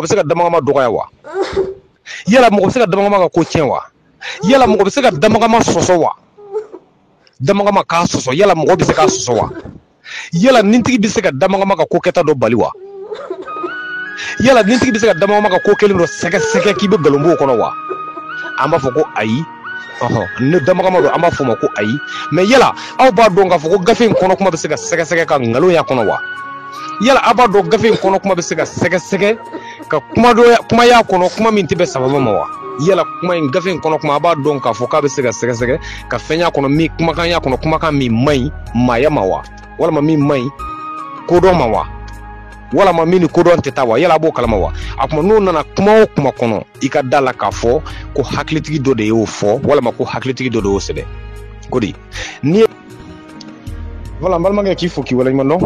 bɛ se ka damagama dɔgɔya wa yala mɔgɔ bɛ se ka damagama ka ko tiɲɛ wa yala mɔgɔ bɛ se ka damagama sɔsɔ wa damagama k'a sɔsɔ yala mɔgɔ bɛ se k'a sɔsɔ wa yala nintigi bɛ se ka damagama ka ko kɛta dɔ bali wa yala nintigi bɛ se ka damagama ka ko kelen dɔ sɛgɛsɛgɛ k'i bɛ galonbo kɔnɔ wa an b'a fɔ ko ayi ne damagama don an b'a fɔ ma ko ayi mais yala aw b'a dɔn k'a fɔ ko gafe in kɔnɔ kuma bɛ se ka sɛgɛsɛgɛ ka ngalon y'a kɔnɔ wa yala aw b'a dɔn gafe in kɔnɔ kuma bɛ se ka sɛgɛsɛgɛ ka kuma y'a kɔnɔ kuma min tɛ bɛ sababu ma wa yala kuma in gafe in kɔnɔ kuma a b'a dɔn k'a fɔ k'a bɛ se ka sɛgɛsɛgɛ ka fɛn y'a kɔnɔ min kumakan y'a kɔnɔ kumakan min man ɲi maaya ma wa walama min man ɲi kodɔn ma wa walama min ni kodɔn tɛ taa wa yala a b'o kalama wa a kuma n'o nana kuma o kuma kɔnɔ i ka da la k'a fɔ ko hakilitigi dɔ de y'o fɔ walama ko hakilitigi dɔ de y'o sɛbɛn ko di ni voilà n balimakɛ k'i fo k'i waleɲuman dɔn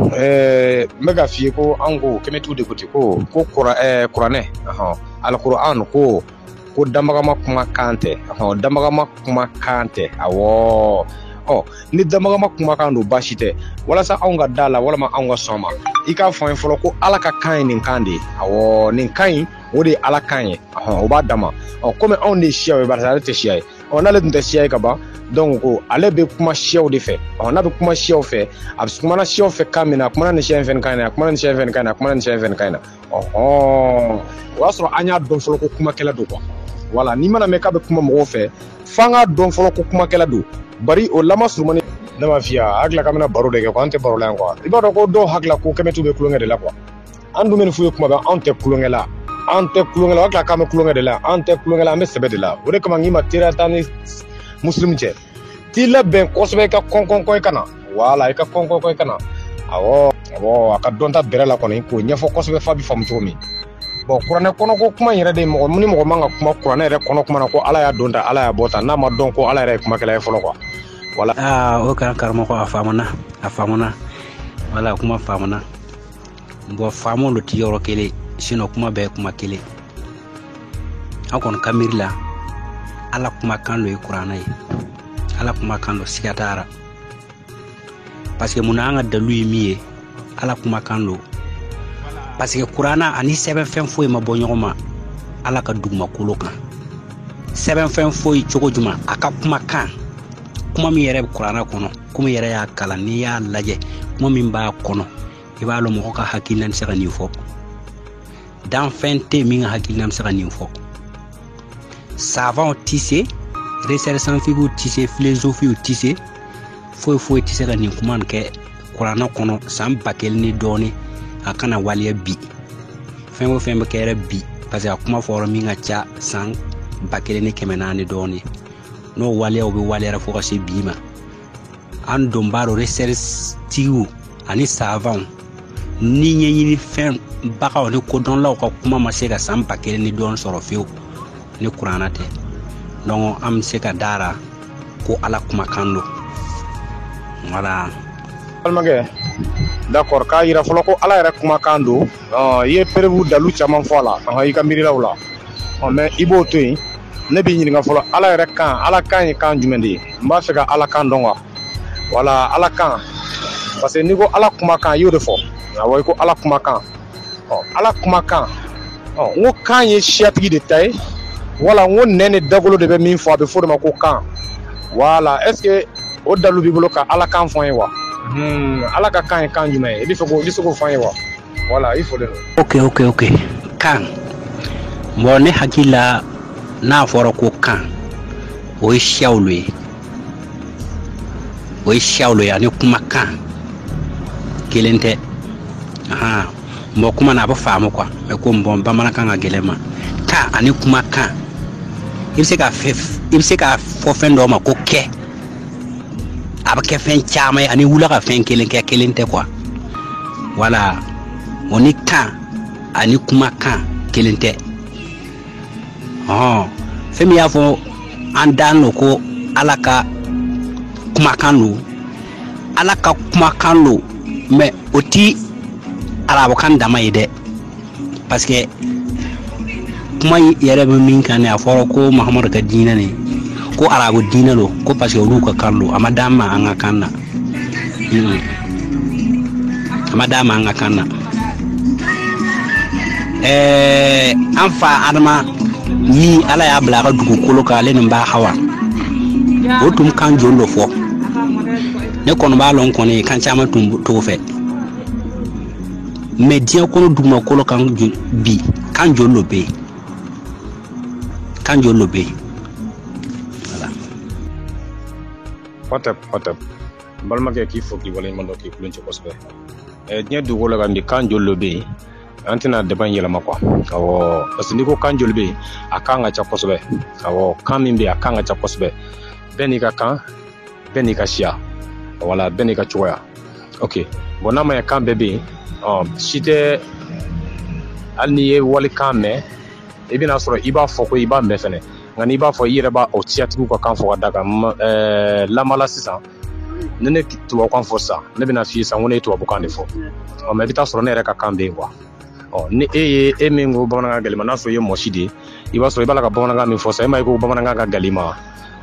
n bɛ ka f'i ye ko an ko kɛmɛtigiw de ko ten ko kuranɛ alikuran ko damagama kuma kan tɛ damagama kuma kan tɛ awɔ ni damagama kuma kan don baasi tɛ walasa anw ka da la walama anw ka sɔn ma i k'a fɔ an ye fɔlɔ ko ala ka kan ye nin kan de ye awɔ nin kan in o de ye ala kan ye o b'a dama komi anw de ye siyaw ye barisa ale tɛ siya ye n'ale tun tɛ siya ye ka ban donc ko ale bɛ kuma siyaw de fɛ n'a bɛ kuma siyaw fɛ a bɛ kumana siyaw fɛ kan min na a kumana nin siya in fɛn kan na a kumana nin siya in fɛn kan na a kumana nin siya in fɛn kan na o y'a sɔrɔ an y'a dɔn fɔlɔ ko kumakɛla don quoi voilà n'i mana mɛn k'a bɛ kuma mɔgɔw fɛ f'an k'a dɔn fɔlɔ ko kumakɛla don bari o lama surumani ne ma f'i ye hakili k'an bɛna baro de kɛ quoi an tɛ baro la yan quoi i b'a dɔn ko dɔw hakili ko kɛmɛtigiw bɛ kulonkɛ de la quoi an dun bɛ nin f'u ye kuma bɛɛ anw tɛ kulonkɛ la an tɛ kulonkɛ la hakili k'an bɛ kulonkɛ de la an tɛ kulonkɛ la an bɛ sɛbɛ de la o de kama n k'i ma teriya t'an ni muslim cɛ t'i labɛn kosɛbɛ i ka kɔn i ka na voilà i ka kɔn i ka na awɔ a ka dɔn ta bɛrɛ la kɔni k'o ɲɛfɔ kosɛbɛ f'a bɛ faamu cogo min bon kuranɛ kɔnɔ ko kuma in yɛrɛ de mɔgɔ ni mɔgɔ man ka kuma kuranɛ yɛrɛ kɔnɔ kuma na ko ala y'a don ta ala y'a bɔ ta n'a ma dɔn ko ala yɛrɛ ye kumakɛla ye fɔlɔ quoi voilà o kan karamɔgɔ a faamuna wala kuma faamuna bon faamu lo ti yɔrɔ kelen sinon kuma bɛɛ ye kuma kelen an kɔni ka miiri la ala kumakan lo ye kuranɛ ye ala kumakan lo siga t'a la parce que munna an ka dalu ye min ye ala kumakan lo parce que kuranɛ ani sɛbɛnfɛn foyi ma bɔ ɲɔgɔn ma ala ka dugumakolo kan sɛbɛnfɛn foyi cogo juma a ka kumakan kuma min yɛrɛ bɛ kuranɛ kɔnɔ komi yɛrɛ y'a kalan n'i y'a lajɛ kuma min b'a kɔnɔ i b'a lɔn mɔgɔ ka hakilina bɛ se ka nin fɔ danfɛn tɛ min ka hakilina bɛ se ka nin fɔ savants tɛ se recherches scientifiques tɛ se philosophies tɛ se foyi tɛ se ka nin kuma nin kɛ kuranɛ kɔnɔ san 1000 ni dɔɔnin a kana waliya bi fɛn o fɛn bɛ kɛ yɛrɛ bi parce que a kuma fɔra min ka ca san 1400 dɔɔnin n'o waliyaw bɛ waliyara fo ka se bi ma an don b'a dɔn recherches tigiw ani savants ni ɲɛɲini fɛn bagaw ni kodɔnlaw ka kuma ma se ka san 1000 ni dɔɔnin sɔrɔ fiyewu ni kuranɛ tɛ donc an bɛ se ka dara ko ala kumakan don voilà balimakɛ d'accord k'a yira fɔlɔ ko ala yɛrɛ kumakan don i ye preuve dalu caman fɔ a la i ka miirilaw la mais i b'o to yen ne b'i ɲininka fɔlɔ ala yɛrɛ kan ala kan ye kan jumɛn de ye n b'a fɛ ka ala kan dɔn wa wala ala kan parce que n'i ko ala kumakan i y'o de fɔ awɔ i ko ala kumakan ala kumakan n ko kan ye siyatigi de ta ye wala n ko nɛn ni dagolo de bɛ min fɔ a bɛ fɔ o de ma ko kan wala est ce que o dalu b'i bolo ka ala kan fɔ n ye wa ala ka kan ye kan jumɛn ye i bɛ se k'o fɔ an ye wa wala i fɔlen don ok kan bon ne hakili la n'a fɔra ko kan o ye siyaw lo ye ani kumakan kelen tɛ bon kuma na a bɛ faamu quoi mais ko bon bamanankan ka gɛlɛn ma kan ani kumakan i bɛ se ka fɔ fɛn dɔ ma ko kɛ a bɛ kɛ fɛn caman ye ani wula ka fɛn kelen kɛ kelen tɛ quoi voilà o ni kan ani kumakan kelen tɛ fɛn min y'a fɔ an dan lo ko ala ka kumakan lo ala ka kumakan lo mais o ti arabukan dama ye dɛ parce que kuma yɛrɛ bɛ min kan a fɔra ko mahamadu ka diinɛ ni ko arabu diinɛ lo ko parce que olu ka kan lo a ma d'an ma an ka kan na a ma d'an ma an ka kan na an fa adama ni ala y'a bila ka dugukolo kan ale nin b'a hawa o tun kan jolo fɔ ne kɔni b'a lɔn kɔni kan caman tun t'o fɛ mais diɲɛ kɔnɔ dugumakolo kan bi kan jolo bɛ yen kan jolo bɛ yen voilà patap balimakɛ k'i fo k'i waleɲuman dɔn k'i kulon cɛ kosɛbɛ diɲɛ dugukolo kan bi kan jolo bɛ yen an tɛna deban yɛlɛma quoi awɔ parce que n'i ko kan joli bɛ yen a kan ka ca kosɛbɛ awɔ kan min bɛ yen a kan ka ca kosɛbɛ bɛɛ n'i ka kan bɛɛ n'i ka siya wala bɛɛ n'i ka cogoya ok bon n'a ma ɲɛ kan bɛɛ bɛ yen si tɛ hali n'i ye walikan mɛn i bɛna sɔrɔ i b'a fɔ ko i b'a mɛn fɛnɛ nka n'i b'a fɔ i yɛrɛ b'a o ciyatigiw ka kan fɔ ka da kan lamala sisan ne ne tubabukan fɔ sisan ne bɛna f'i ye sisan ko ne ye tubabukan de fɔ mais i bɛ taa sɔrɔ ne yɛrɛ ka kan bɛ yen quoi ni e min ko bamanankan galima n'a sɔrɔ i ye mɔsi de i b'a sɔrɔ i b'a la ka bamanankan min fɔ sa e ma ye ko bamanankan ka galima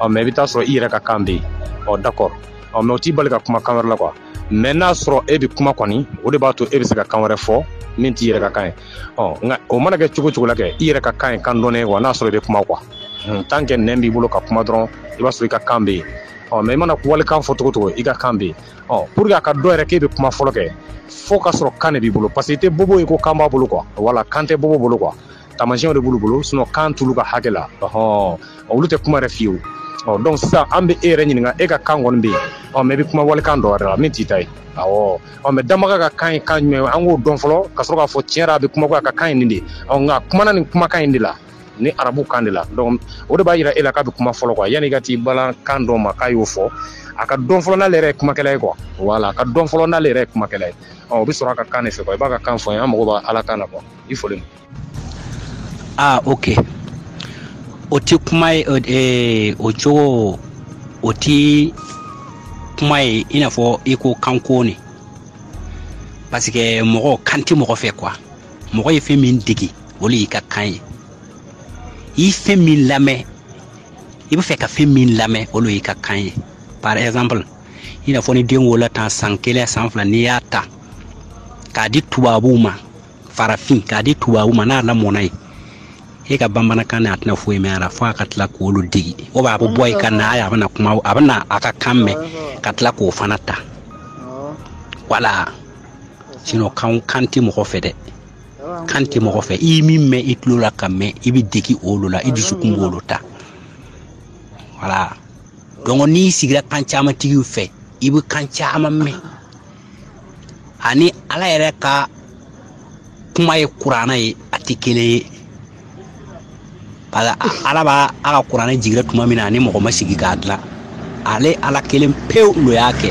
mais i bɛ taa sɔrɔ i yɛrɛ ka kan bɛ yen d'accord mais o t'i bali ka kuma kan wɛrɛ la quoi mais n'a sɔrɔ e bɛ kuma kɔni o de b'a to e bɛ se ka kan wɛrɛ fɔ min t'i yɛrɛ ka kan ye nka o mana kɛ cogo cogo la kɛ i yɛrɛ ka kan ye kan dɔnnen ye quoi n'a sɔrɔ i bɛ kuma quoi tant que nɛn b'i bolo ka kuma dɔrɔn i b'a sɔrɔ i ka kan bɛ yen mais i mana walikan fɔ cogo cogo i ka kan bɛ yen pour que a ka dɔn yɛrɛ k'e bɛ kuma fɔlɔ kɛ fo ka sɔrɔ kan de b'i bolo parce que i tɛ bobo ye ko kan b'a bolo quoi wala kan tɛ bobo bolo quoi taamasiyɛnw de b'olu bolo sinon kan t'olu ka hakɛ la olu tɛ kuma yɛrɛ fiyewu donc sisan an bɛ e yɛrɛ ɲininka e ka kan kɔni bɛ yen mais i bɛ kuma walikan dɔ wɛrɛ la min t'i ta ye awɔ mais damaga ka kan ye kan jumɛn an k'o dɔn fɔlɔ ka sɔrɔ k'a fɔ tiɲɛ yɛrɛ a bɛ kuma ko a ka kan ye nin de nka kumana nin kumakan in de la ni arabu kan de la donc o de b'a yira e la k'a bɛ kuma fɔlɔ quoi yanni i ka t'i balan kan dɔ ma k'a y'o fɔ a ka dɔn fɔlɔ n'ale yɛrɛ ye kumakɛla ye quoi voilà a ka dɔn fɔlɔ n'ale yɛrɛ ye kumakɛla ye o bɛ sɔrɔ a ka kan de fɛ quoi i b'a ka kan fɔ n ye an mago b'a ala kan na quoi i fɔlen ok o ti kuma ye o cogo o ti kuma ye i n'a fɔ i ko kanko ne parce que mɔgɔ kan tɛ mɔgɔ fɛ quoi mɔgɔ ye fɛn min degi o de y'i ka kan ye i fɛn min lamɛn i bɛ fɛ ka fɛn min lamɛn o de y'i ka kan ye par exemple i n'a fɔ ni den wolola tan san kelen san fila n'i y'a ta k'a di tubabuw ma farafin k'a di tubabuw ma n'a lamɔna ye e ka bamanankan na a tɛna foyi mɛn a la fo a ka tila k'olu degi o b'a bɛ bɔ i ka na a bɛna kuma a bɛna a ka kan mɛn ka tila k'o fana ta wala sinon kan tɛ mɔgɔ fɛ dɛ kan tɛ mɔgɔ fɛ i min mɛn i tulo la ka mɛn i bɛ degi olu la i dusukun b'olu ta wala donc n'i sigira kan caman tigiw fɛ i bɛ kan caman mɛn ani ala yɛrɛ ka kuma ye kuranɛ ye a tɛ kelen ye ala b'a a ka kuranɛ jigira tuma min na ani mɔgɔ ma sigi k'a dilan ale ala kelen pewu lo y'a kɛ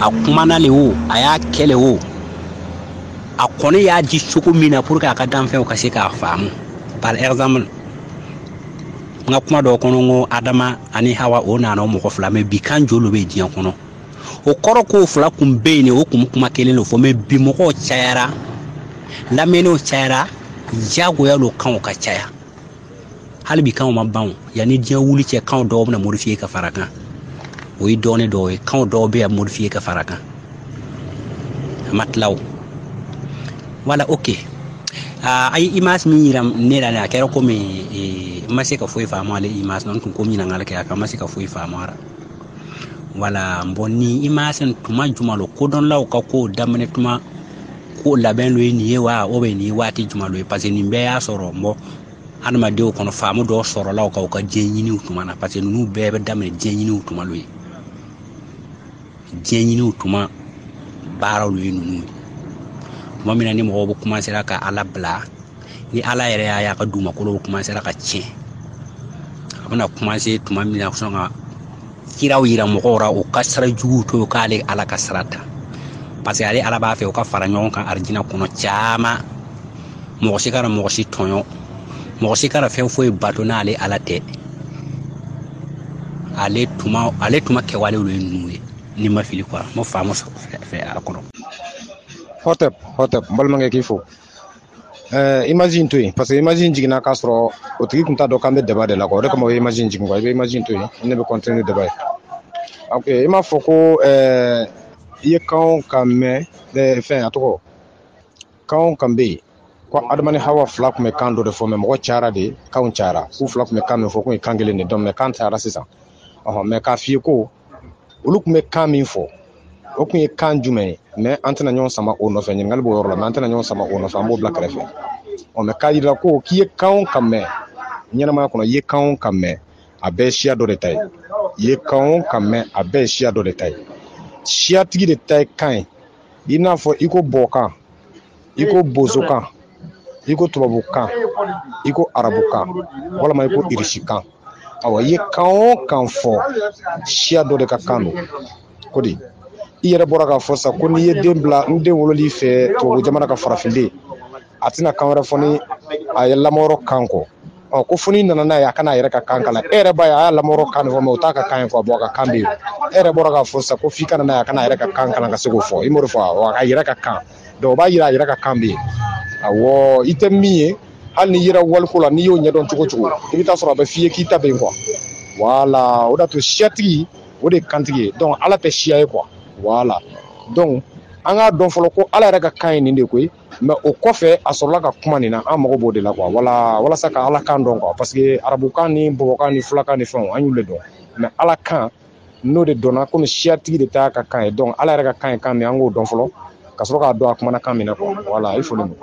a kumana le o a y'a kɛ le o a kɔni y'a di cogo min na pour que a ka danfɛnw ka se k'a faamu par exemple n ka kuma dɔw kɔnɔ ko adama ani hawa o nana o mɔgɔ fila mais bi kan joli bɛ diɲɛ kɔnɔ o kɔrɔ k'o fila kun bɛ yen o kun kuma kelen de fɔ mais bi mɔgɔw cayara lamɛnniw cayara jagoya lo kanw ka caya hali bi kanw ma ban yanni diɲɛ wuli cɛ kanw dɔw bɛna modifier ka fara kan o ye dɔɔnin dɔw ye kanw dɔw bɛ yan modifier ka fara kan a ma tila o voilà ok ay image min yira ne la a kɛra komi ma se ka foyi faamu ale image non tun ko ɲininkali kɛ a kan ma se ka foyi faamu ara voilà bon ni image tuma jumalo kodɔnlaw ka ko daminɛ tuma ko labɛn lo ye nin ye wa o bɛ nin ye waati jumɛn lo ye parce que nin bɛɛ y'a sɔrɔ n bɔ adamadenw kɔnɔ faamu dɔw sɔrɔla ka u ka diɲɛ ɲiniw tuma na parce que ninnu bɛɛ bɛ daminɛ diɲɛ ɲiniw tuma lo ye diɲɛ ɲiniw tuma baaraw lo ye ninnu ye tuma min na ni mɔgɔw bɛ commencer ka ala bila ni ala yɛrɛ y'a ka dugumakolo bɛ commencer ka tiɲɛ a bɛna commencer tuma min na sɔn ka kiraw yira mɔgɔw la u ka sira juguw to k'ale ala ka sira ta parce que ale ala b'a fɛ u ka fara ɲɔgɔn kan arijinɛ kɔnɔ caman mɔgɔ si kana mɔgɔ si tɔɲɔ mɔgɔ si kana fɛn foyi bato n'ale ala tɛ ale tuma kɛwale olu ye ninnu ye ni ma fili quoi mo faamu fɛ a kɔnɔ hotep n balimakɛ k'i fo imagine to yen parce que imagine jiginna k'a sɔrɔ o tigi tun t'a dɔn k'an bɛ deba de la quoi o de kama o ye imagine jigin quoi i bɛ imagine to yen ne bɛ continuer deba ye ok i m'a fɔ ko i ye kan o kan mɛn fɛn a tɔgɔ kan kan be ko adamani hawa fila kun bɛ kan dɔ de fɔ mɛ mɔgɔ cayara de kanw cayara k'u fila kun bɛ kan min fɔ kun ye kan kelen de dɔn mɛ kan cayara sisan mɛ k'a f'i ye ko olu kun bɛ kan min fɔ o kun ye kan jumɛn ye mɛ an tɛna ɲɔgɔn sama o nɔfɛ ɲininkali b'o yɔrɔ la mɛ an tɛna ɲɔgɔn sama o nɔfɛ an b'o bila kɛrɛfɛ mɛ k'a yira ko k'i ye kan kan mɛn ɲɛnamaya kɔnɔ i ye kan kan mɛn a bɛɛ ye siya dɔ de ta ye i ye kan kan mɛn a bɛɛ ye siya dɔ de ta ye siyatigi de ta ye kan ye i n'a fɔ i ko bɔkan i ko bozokan i ko tubabukan i ko arabukan walima i ko irisikan awa i ye kan o kan fɔ siya dɔ de ka kan don ko di i yɛrɛ bɔra k'a fɔ sa ko n'i ye den bila n den wololi fɛ tubabu jamana ka farafinden a tɛna kan wɛrɛ fɔ ni a ye lamɔyɔrɔ kan kɔ ko fo n'i nana n'a ye a kana a yɛrɛ ka kan kalan e yɛrɛ b'a ye a y'a lamɔyɔrɔ kan de fɔ mɛ o t'a ka kan ye fɔ a bɔ a ka kan bɛ yen e yɛrɛ bɔra k'a fɔ sa ko f'i kana n'a ye a kana a yɛrɛ ka kan kalan ka se k'o fɔ i m'o de fɔ a ka yɛrɛ ka kan donc o b'a yira a yɛrɛ ka kan bɛ yen awɔ i tɛ min ye hali n'i yera waliko la n'i y'o ɲɛdɔn cogo cogo i bɛ taa sɔrɔ a bɛ f'i ye k'i ta bɛ yen quoi voilà o de to siyatigi o de ye kantigi ye donc ala tɛ siya ye quoi voilà donc an k'a dɔn fɔlɔ ko ala yɛrɛ ka kan ye nin de koyi mɛ o kɔfɛ a sɔrɔla ka kuma nin na an mago b'o de la quoi walasa ka ala kan dɔn quoi parce que arabukan ni bɔbɔkan ni fulakan ni fɛnw an y'olu de dɔn mɛ ala kan n'o de dɔnna komi siyatigi de t'a ka kan ye donc ala yɛrɛ ka kan ye kan min an k'o dɔn fɔlɔ ka sɔrɔ k'a dɔn a kumana kan min na quoi voilà i fɔlen don.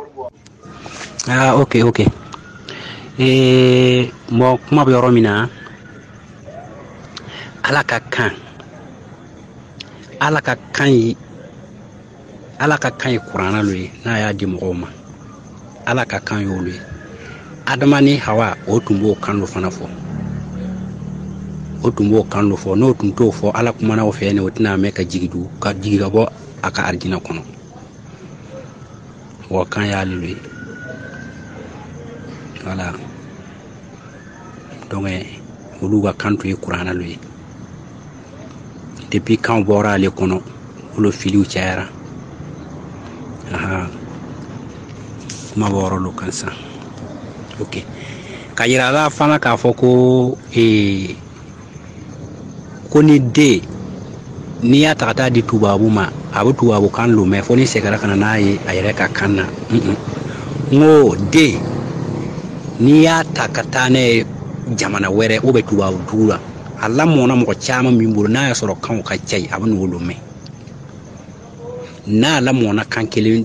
Ok bon kuma bɛ yɔrɔ min na ala ka kan ye kuranna lo ye n'a y'a di mɔgɔw ma ala ka kan y'olu ye adama ni hawa o tun b'o kan dɔ fana fɔ n'o tun t'o fɔ ala kumana o fɛ ne o tɛna mɛn ka jigi ka bɔ a ka arijinɛ kɔnɔ wa kan y'ale lo ye voilà donc olu ka kan tun ye kuranna lo ye depuis kan bɔra ale kɔnɔ olu filiw cayara kuma bɔ yɔrɔ lo kan sa ok ka yira la fana k'a fɔ ko ni den n'i y'a ta ka taa di tubabu ma a bɛ tubabu kan lo mɛ fo ni seginna ka na n'a ye a yɛrɛ ka kan na n ko den n'i y'a ta ka taa n'a ye jamana wɛrɛ o bɛ tubabu dugu la a lamɔna mɔgɔ caman min bolo n'a y'a sɔrɔ kanw ka ca ye a bɛ n'o lo mɛn n'a lamɔna kan kelen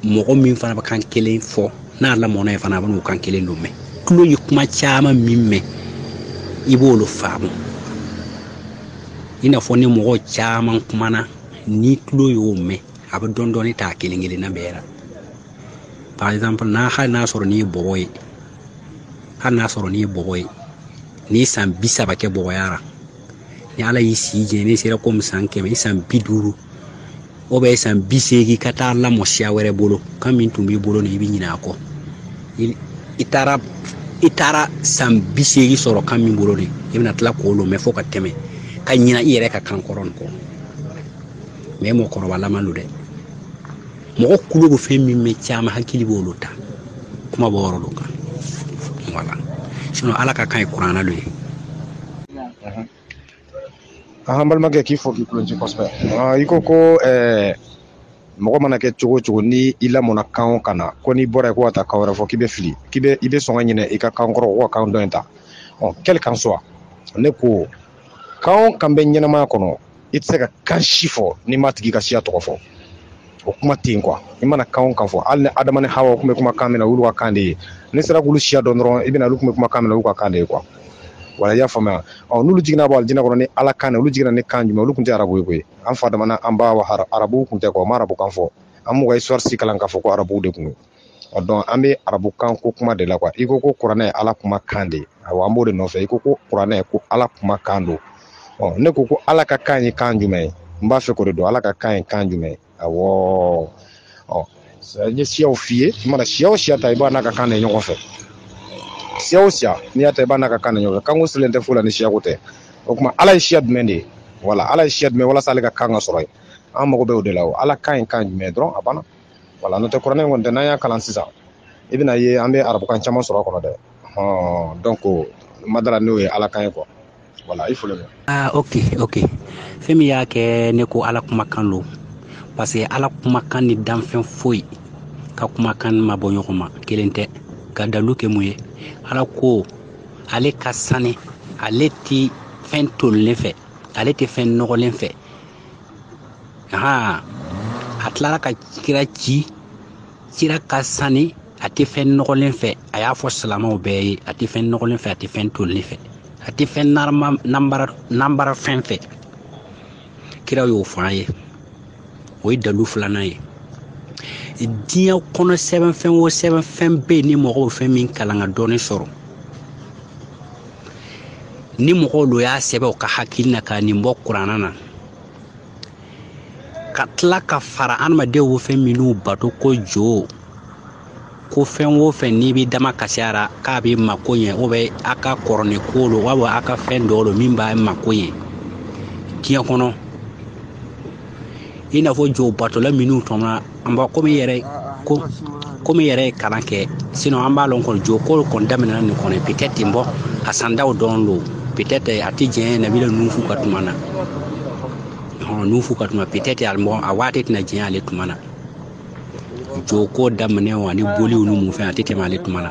mɔgɔ min fana bɛ kan kelen fɔ n'a lamɔna ye fana a bɛ n'o kan kelen lo mɛn tulo ye kuma caman min mɛn i b'olu faamu i n'a fɔ ni mɔgɔ caman kumana ni tulo y'o mɛn a bɛ dɔɔnin dɔɔnin ta kelen kelen na bɛɛ la par exemple hali n'a sɔrɔ n'i ye bɔbɔ ye n'i san 30 kɛ bɔbɔya ni ala y'i si jɛ n'i sera komi san 100 i san 50 o bɛ san 80 ka taa lamɔ siya wɛrɛ bolo kan min tun b'i bolo ni i bɛ ɲinɛ a kɔ i taara san 80 sɔrɔ kan min bolo de i bɛna tila k'o lo mɛn fo ka tɛmɛ ka ɲinɛ i yɛrɛ ka kan kɔrɔ nin kɔ mɛ mɔgɔkɔrɔbalama lo dɛ mɔgɔ kulo bɛ fɛn min mɛn caman hakili b'olu ta kuma bɔ yɔrɔ lo kan voilà sinon ala ka kan ye kuranna lo ye an balimakɛ k'i fɔ k'i kulonci kosɛbɛ i ko ko mɔgɔ mana kɛ cogo cogo ni i lamɔna kan o kan na ko n'i bɔra ye ko ka taa kan wɛrɛ fɔ k'i bɛ fili i bɛ sɔn ka ɲinɛ i ka kan kɔrɔ ko ka kan dɔ in ta quel qu'en soit ne ko kan o kan bɛ ɲɛnamaya kɔnɔ i tɛ se ka kan si fɔ n'i ma tigi ka siya tɔgɔ fɔ o kuma tɛ yen quoi i mana kan o kan fɔ hali ni adama ni hawa tun bɛ kuma kan min na olu ka kan de ye ni sera k'olu siya dɔn dɔrɔn i bɛna olu tun bɛ kuma kan min na olu ka kan de ye quoi wala i y'a faamuya n'olu jiginna bɔ alijinɛ kɔnɔ ni ala kan olu jiginna ni kan jumɛn olu tun tɛ arabu ye koyi an fa dama an b'a arabu tun tɛ quoi ma arabu kan fɔ an m'u ka histoire si kalan k'a fɔ ko arabu de tun don donc an bɛ arabu kan ko kuma de la quoi i ko kuranɛ ye ala kuma kan de awɔ an b'o de nɔfɛ i ko kuranɛ ko ala kuma kan don ne ko ala ka kan ye kan jumɛn ye n b'a fɛ k'o de dɔn ala ka kan ye kan jumɛn ye awɔ n ye siyaw f'i ye i mana siya o siya ta i b'a n'a ka kan de ɲɔgɔn fɛ siya o siya n'i y'a ta i b'a n'a ka kan de ɲɔgɔn fɛ kanko silen tɛ foyi la ni siyako tɛ o kuma ala ye siya jumɛn de ye voilà ala ye siya jumɛn walasa ale ka kan ka sɔrɔ ye an mago bɛ o de la o ala kan ye kan jumɛn dɔrɔn a banna voilà n'o tɛ kuranɛ kɔni tɛ n'an y'a kalan sisan i bɛna ye an bɛ arabukan caman sɔrɔ a kɔnɔ dɛ donc madara n'o ye ala kan ye quoi voilà i fɔlen don ok fɛn min y'a kɛ ne ko ala kumakan lo parce que ala kumakan ni danfɛn foyi ka kumakan ma bɔ ɲɔgɔn ma kelen tɛ ka dalu kɛ mun ye ala ko ale ka sani ale ti fɛn tolilen fɛ ale ti fɛn nɔgɔlen fɛ a tilara ka kira ci kira ka sani a ti fɛn nɔgɔlen fɛ a y'a fɔ silamaw bɛɛ ye a ti fɛn nɔgɔlen fɛ a ti fɛn tolilen fɛ a ti fɛn nambara fɛn fɛ kira y'o fɔ an ye o ye dalu filanan ye diɲɛ kɔnɔ sɛbɛnfɛn o sɛbɛnfɛn bɛ yen ni mɔgɔw fɛn min kalan ka dɔɔnin sɔrɔ ni mɔgɔw lo y'a sɛbɛn u ka hakili na ka nin bɔ kuranna na ka tila ka fara adamadenw fɛn minnu bato ko jo ko fɛn o fɛn n'i b'i dama kasiyara k'a b'i mako ɲɛ o bɛ a ka kɔrɔni ko lo wa a ka fɛn dɔ lo min b'a mako ɲɛ diɲɛ kɔnɔ i n'a fɔ jo batola minnu tɔmɔna an b'a komi yɛrɛ ye kalan kɛ sinon an b'a lɔn kɔni jo ko kɔni daminɛna nin kɔnɔ peut-être n bɔ a sandaw dɔn lo peut-être a ti jɛn nabila nufu ka tuma na nufu ka tuma peut-être a waati tɛna jɛn ale tuma na jo ko daminɛ wa ni boliw nu mun fɛn a ti tɛmɛ ale tuma na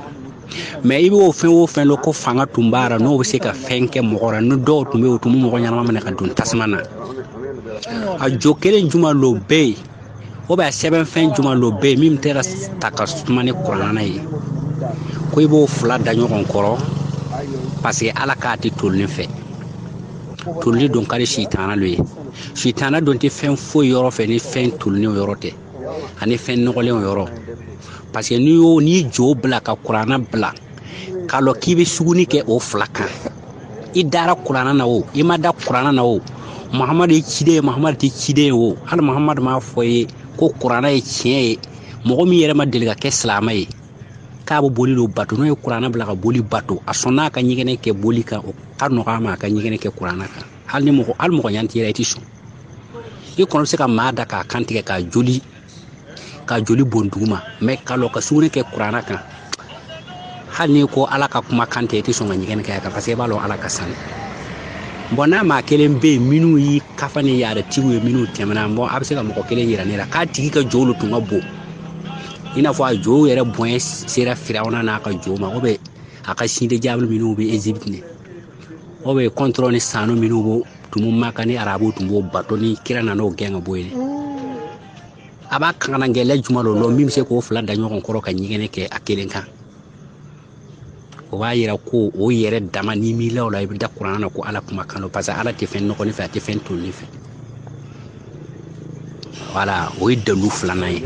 mais i b'o fɛn o fɛn lo ko fanga tun b'a la n'o bɛ se ka fɛn kɛ mɔgɔ la ni dɔw tun bɛ yen o tun bɛ mɔgɔ ɲɛnama minɛ ka don tasuma na a jo kelen juma lo bɛ yen o bɛ a sɛbɛnfɛn juma lo bɛ yen min tɛ ka ta ka suma ni kuranna ye ko i b'o fila da ɲɔgɔn kɔrɔ parce que ala k'a ti tolilen fɛ tolili don ka di sitana lo ye sitana don tɛ fɛn foyi yɔrɔ fɛ ni fɛn tolilen yɔrɔ tɛ ani fɛn nɔgɔlen yɔrɔ parce que n'i jo bila ka kuranna bila k'a lɔ k'i bɛ suguni kɛ o fila kan i dara kuranna na o i ma da kuranna na o Muhammad ye ciden ye Muhammad tɛ ciden ye o hali Muhammad m'a fɔ ye ko kuranna ye tiɲɛ ye mɔgɔ min yɛrɛ ma deli ka kɛ silamɛ ye k'a bɛ boli don bato n'o ye kuranna bila ka boli bato a sɔnna a ka ɲɛgɛnɛ kɛ boli kan o ka nɔgɔ a ma a ka ɲɛgɛnɛ kɛ kuranna kan hali mɔgɔ ɲan t'i yɛrɛ i tɛ sɔn i kɔni bɛ se ka maa da k'a kan tigɛ ka joli bon duguma mais ka lɔ ka suguni kɛ kuranna kan hali n'i ko ala ka kuma kan tɛ i tɛ sɔn ka ɲɛgɛnɛ kɛ a kan parce que i b'a lɔn ala ka sani bon n'a maa kelen bɛ yen minnu y'i kafa ni yaratigiw ye minnu tɛmɛna bon a bɛ se ka mɔgɔ kelen yira ne la k'a tigi ka jo lo tun ka bon i n'a fɔ a jo yɛrɛ bonya sera firawuna n'a ka jo ma o bɛ a ka sinde jaabi minnu bɛ Egypte ne o bɛ contrôle ni sanu minnu b'o tun b'o maka ni arabu tun b'o bato ni kira nana o gɛn ka bɔ yen a b'a kankana gɛlɛ juma lo min bɛ se k'o fila da ɲɔgɔn kɔrɔ ka ɲɛgɛnɛ kɛ a kelen kan o b'a yira ko o yɛrɛ dama ni milaw la i bɛ da kuranna na ko ala kuma kan parce que ala tɛ fɛn nɔgɔlen fɛ a tɛ fɛn tolilen fɛ voilà o ye dalu filanan ye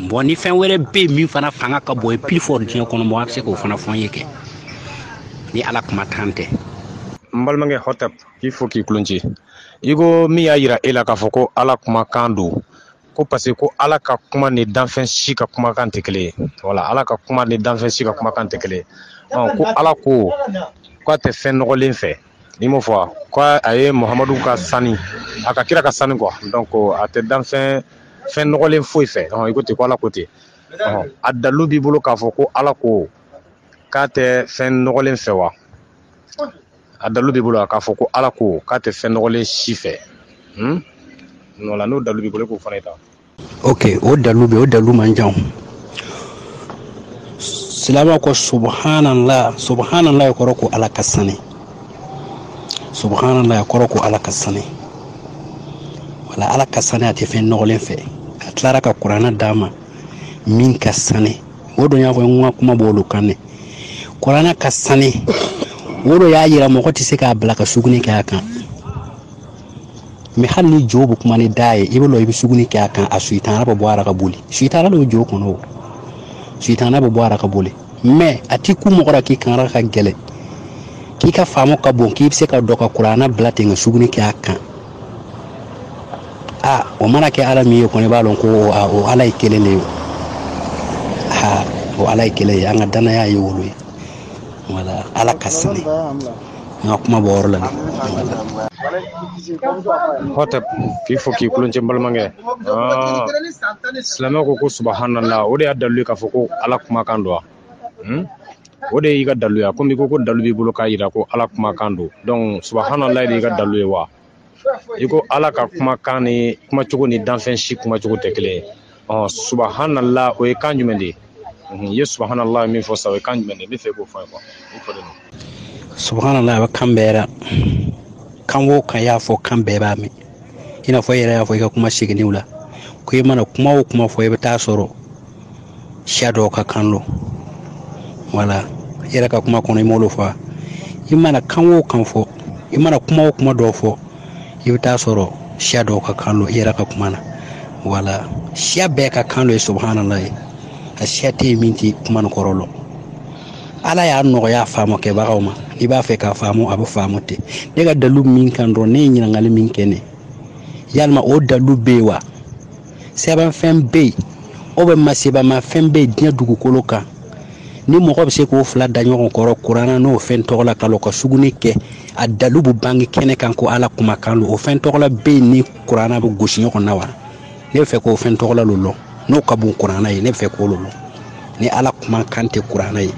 bon ni fɛn wɛrɛ bɛ yen min fana fanga ka bon plus fort diɲɛ kɔnɔ bon a bɛ se k'o fana fɔ n ye kɛ ni ala kuma kan tɛ n balimakɛ Hotep k'i fo k'i kulon ci i ko min y'a yira e la k'a fɔ ko ala kumakan don ko parce que ko ala ka kuma ni danfɛn si ka kumakan tɛ kelen ye voilà ala ka kuma ni danfɛn si ka kumakan tɛ kelen ye ko ala ko k'a tɛ fɛn nɔgɔlen fɛ n'i m'o fɔ ko a ye Muhamadu ka sani a ka kira ka sani quoi donc a tɛ danfɛn nɔgɔlen foyi fɛ i ko ten ko ala ko ten a dalu b'i bolo k'a fɔ ko ala ko k'a tɛ fɛn nɔgɔlen fɛ wa a dalu b'i bolo k'a fɔ ko ala ko k'a tɛ fɛn nɔgɔlen si fɛ voilà n'o dalu b'i bolo k'o fana ta ok o dalu man jan silama ko subhanallah ya kɔrɔ ko ala ka sani subhanallah ya kɔrɔ ko ala ka sani wala ala ka sani a tɛ fɛn nɔgɔlen fɛ a tilara ka kuranna d'a ma min ka sani o don y'a fɔ n ka kuma b'olu kan ne kuranna ka sani o don y'a yira mɔgɔ tɛ se k'a bila ka suguni kɛ a kan mais hali ni jo bɛ kuma ni da ye i bɛ lɔ i bɛ suguni kɛ a kan a suyitana bɛ bɔ ara ka boli suyitana bɛ jo kɔnɔ o suyitana bɛ bɔ ara ka boli mais a ti ku mɔgɔ la k'i kankara ka gɛlɛ k'i ka faamu ka bon k'i bɛ se ka dɔ ka kuranna bila ten ka suguni kɛ a kan o mana kɛ ala min ye kɔni i b'a dɔn ko o ala ye kelen de ye o ala ye kelen ye an ka danaya ye wolo ye voilà ala ka sani n ka kuma bɔ yɔrɔ la Hotep k'i fo k'i kulon ci n balimakɛ silamɛ ko subhanallah o de y'a dalu ye k'a fɔ ko ala kumakan don wa o de y'i ka dalu ye komi ko dalu b'i bolo k'a yira ko ala kumakan don donc subhanallah de y'i ka dalu ye wa i ko ala ka kumakan ni kumacogo ni danfɛn si kumacogo tɛ kelen ye subhanallah o ye kan jumɛn de ye subhanallah min fɔ sa o ye kan jumɛn de ne fɛ k'o fɔ quoi i fɔ de subhanallah ba kan bɛɛ kan wo kan y'a fɔ kan bɛɛ b'a mɛn i n'a fɔ i yɛrɛ y'a fɔ i ka kuma seginniw la ko i mana kuma o kuma fɔ i bɛ taa sɔrɔ siya dɔw ka kan lo wala i yɛrɛ ka kuma kɔnɔ i m'olu fɔ i mana kan o kan fɔ i mana kuma o kuma dɔw fɔ i bɛ taa sɔrɔ siya dɔw ka kan lo i yɛrɛ ka kuma na wala siya bɛɛ ka kan lo ye subhanallah a siya tɛ min tɛ kuma nin kɔrɔ lo ala y'a nɔgɔya faamu kɛbagaw ma i b'a fɛ k'a faamu a bɛ faamu ten ne ka dalu min kan dɔrɔn ne ye ɲininkali min kɛ ne yalima o dalu bɛ yen wa sɛbɛnfɛn bɛ yen o bɛ masebamafɛn bɛ yen diɲɛ dugukolo kan ni mɔgɔ bɛ se k'o fila da ɲɔgɔn kɔrɔ kuranna n'o fɛn tɔgɔ la kalo ka suguni kɛ a dalu bɛ bange kɛnɛ kan ko ala kumakan lo o fɛn tɔgɔ la bɛ yen ni kuranna bɛ gosi ɲɔgɔn na wa ne bɛ fɛ k'o fɛn tɔgɔ la lolo n'o ka bon kuranna ye ne bɛ fɛ k'o lolo ni ala kumakan tɛ kuranna ye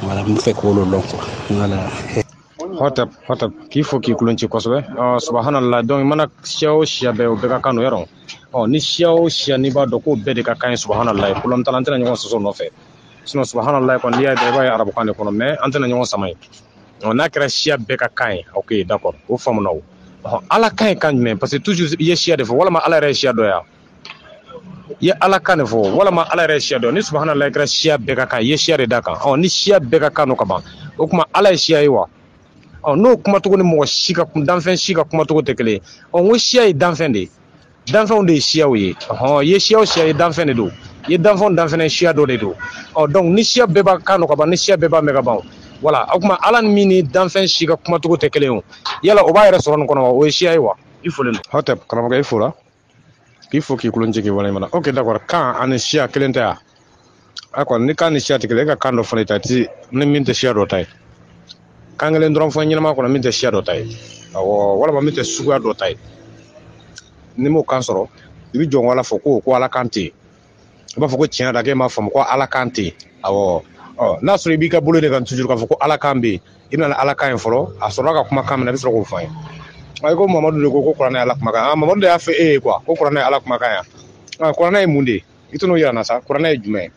wala mun fɛ k'o lolo wala hotep k'i fɔ k'i kulon ci kosɛbɛ subhanallah donc mana siya o siya bɛɛ o bɛɛ ka kan no yɔrɔ ni siya o siya n'i b'a dɔn k'o bɛɛ de ka kan ye subhanallah problème t'ala an tɛna ɲɔgɔn sɔsɔ nɔfɛ sinon subhanallah kɔni n'i y'a dɔn i b'a ye arabukan de kɔnɔ mais an tɛna ɲɔgɔn sama ye n'a kɛra siya bɛɛ ka kan ye ok d'accord o faamuna o ala kan ye kan jumɛn parce que toujours i ye siya de fɔ walama ala yɛrɛ ye siya dɔ ya i ye ala kan de fɔ walama ala yɛrɛ ye siya dɔ ni subhanallah kɛra siya bɛɛ ka kan i ye siya de da kan ni siya bɛɛ ka kan no ka ban o kuma ala ye siya ye wa n'o kumacogo ni mɔgɔ si ka danfɛn si ka kumacogo tɛ kelen n ko siya ye danfɛn de danfɛnw de ye siyaw ye i ye siya o siya ye danfɛn de don i ye danfɛnw danfɛn siya dɔ de don donc ni siya bɛɛ b'a kan no ka ban ni siya bɛɛ b'a mɛn ka ban voilà o kuma ala ni min ni danfɛn si ka kumacogo tɛ kelen o yala o b'a yɛrɛ sɔrɔ nin kɔnɔ wa o ye siya ye wa i fɔlen don hotep karamɔgɔ i fo la k'i fo k'i kulon ci k'i waleɲuman ok d'accord kan ani siya kelen tɛ ya a kɔni ni kan ni siya tɛ kelen e ka kan dɔ fana ta ti ni min tɛ siya dɔ ta ye kan kelen dɔrɔn fɔ ɲɛnama kɔnɔ min tɛ siya dɔ ta ye walama min tɛ suguya dɔ ta ye ni m'o kan sɔrɔ i bɛ jɔn wala fɔ ko ala kan tɛ yen i b'a fɔ ko tiɲɛ da k'e m'a faamu ko ala kan tɛ yen n'a sɔrɔ i b'i ka bolo de kan toujours k'a fɔ ko ala kan bɛ yen i bɛna ala kan ye fɔlɔ a sɔrɔla ka kumakan min na i bɛ sɔrɔ k'o fɔ an ye ko mamadu de ko kuranɛ ye ala kumakan mamadu de y'a fɔ e ye quoi ko kuranɛ ye ala kumakan ya kuranɛ ye mun de ye i t'o yira n na sa kuranɛ ye jumɛn ye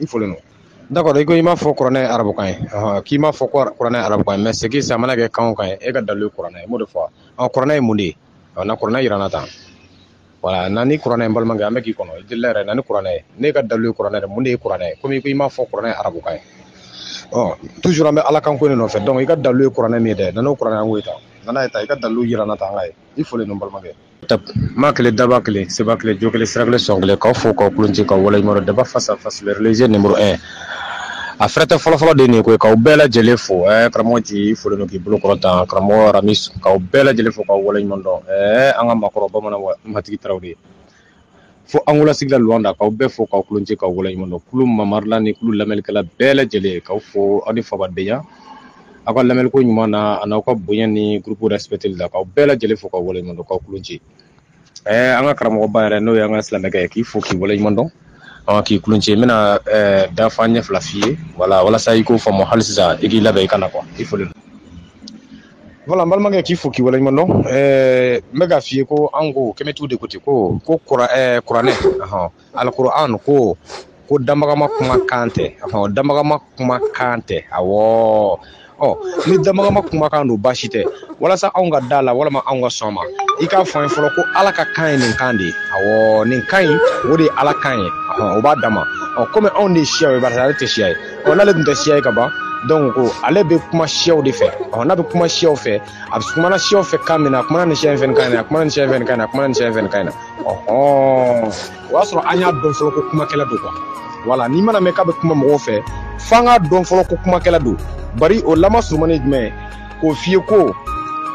i fɔlen don d'accord i ko i m'a fɔ kuranɛ ye arabukan ye k'i m'a fɔ ko kuranɛ ye arabukan ye mais c'est que ça mana kɛ kan o kan ye e ka dalu ye kuranɛ ye i m'o de fɔ kuranɛ ye mun de ye na kuranɛ yira n na tan voilà na ni kuranɛ ye n balimakɛ an bɛ k'i kɔnɔ i delila yɛrɛ na ni kuranɛ ye ne ka dalu ye kuranɛ ye mun de ye kuranɛ ye komi i ko i m'a fɔ kuranɛ ye arabukan ye toujours an bɛ ala kan ko in nɔfɛ donc i ka dalu ye kuranɛ min ye dɛ n'o kuranɛ an ko ye tan nana ye ta i ka dalu yira n na tan an ka ye i fɔlen don n balimakɛ maa kelen daba kelen seba kelen jo kelen sira kelen sɔn kelen k'aw fo k'aw kulon ci k'aw waleɲuman dɔn daba face à face le religieux numéro 1 a fɛrɛtɛ fɔlɔfɔlɔ de nin ye koyi k'aw bɛɛ lajɛlen fo karamɔgɔ ci fɔlen don k'i bolo kɔrɔ tan karamɔgɔ ramis k'aw bɛɛ lajɛlen fo k'aw waleɲuman dɔn an ka maakɔrɔ bamanan matigi tarawele fo an wulasigila luwanda k'aw bɛɛ fo k'aw kulon ci k'aw waleɲuman dɔn kulu mamarila ni kulu lamɛnnikɛla bɛɛ lajɛlen k'aw fo aw ni fabadenya aw ka lamɛnliko ɲuman na an'aw ka bonya ni groupe respecteli la k'aw bɛɛ lajɛlen fo k'aw waleɲuman dɔn k'aw kulon ci an ka karamɔgɔba yɛrɛ n'o ye an ka silamɛkɛ ye k'i fo k'i waleɲuman dɔn k'i kulon ci n bɛna dafa ɲɛ fila f'i ye walasa i k'o faamu hali sisan i k'i labɛn i ka na quoi i fɔlen don voilà n balimakɛ k'i fo k'i waleɲuman dɔn n bɛ ka f'i ye ko an ko kɛmɛtigiw de ko ten ko kuranɛ alikuran ko dambagama kuma kan tɛ dambagama kuma kan tɛ awɔ ni dambagama kuma kan don baasi tɛ walasa anw ka da la walama anw ka sɔn ma i k'a fɔ an ye fɔlɔ ko ala ka kan ye nin kan de ye nin kan in o de ye ala kan ye o b'a dama komi anw de ye siyaw ye barisa ale tɛ siya ye n'ale tun tɛ siya ye ka ban donc ko ale bɛ kuma siyaw de fɛ n'a bɛ kuma siyaw fɛ a bɛ kumana siyaw fɛ kan min na a kumana nin siya in fɛ nin kan in na a kumana nin siya in fɛ nin kan in na a kumana nin siya in fɛ nin kan in na o y'a sɔrɔ an y'a dɔn fɔlɔ ko kumakɛla don quoi voilà n'i mana mɛn k'a bɛ kuma mɔgɔw fɛ f'an k'a dɔn fɔlɔ ko kumakɛla don bari o lama surumani ye jumɛn ye k'o f'i ye ko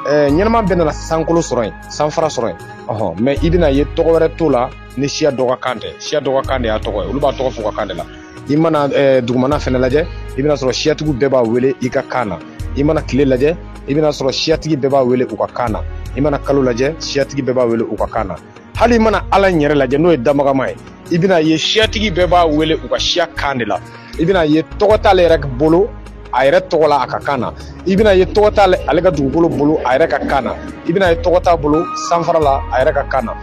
ɲɛnama bɛɛ nana sankolo sɔrɔ yen sanfara sɔrɔ yen mais i bɛna ye tɔgɔ wɛrɛ t'o la ni siya dɔ ka kan tɛ siya dɔ ka kan de y'a tɔgɔ ye olu b'a tɔgɔ fɔ ka kan de la i mana dugumana fɛnɛ lajɛ i bɛna sɔrɔ siyatigiw bɛɛ b'a wele i ka kan na i mana tile lajɛ i bɛna sɔrɔ siyatigi bɛɛ b'a wele u ka kan na i mana kalo lajɛ siyatigi bɛɛ b'a wele u ka kan na hali i mana ala in yɛrɛ lajɛ n'o ye damagama ye i bɛna ye siyatigi bɛɛ b'a wele u ka siya kan de la i bɛna ye tɔgɔ t'ale yɛrɛ bolo a yɛrɛ tɔgɔ la a ka kan na i bɛna ye tɔgɔ t'a ale ka dugukolo bolo a yɛrɛ ka kan na i bɛna ye tɔgɔ t'a bolo sanfara la a yɛrɛ ka kan na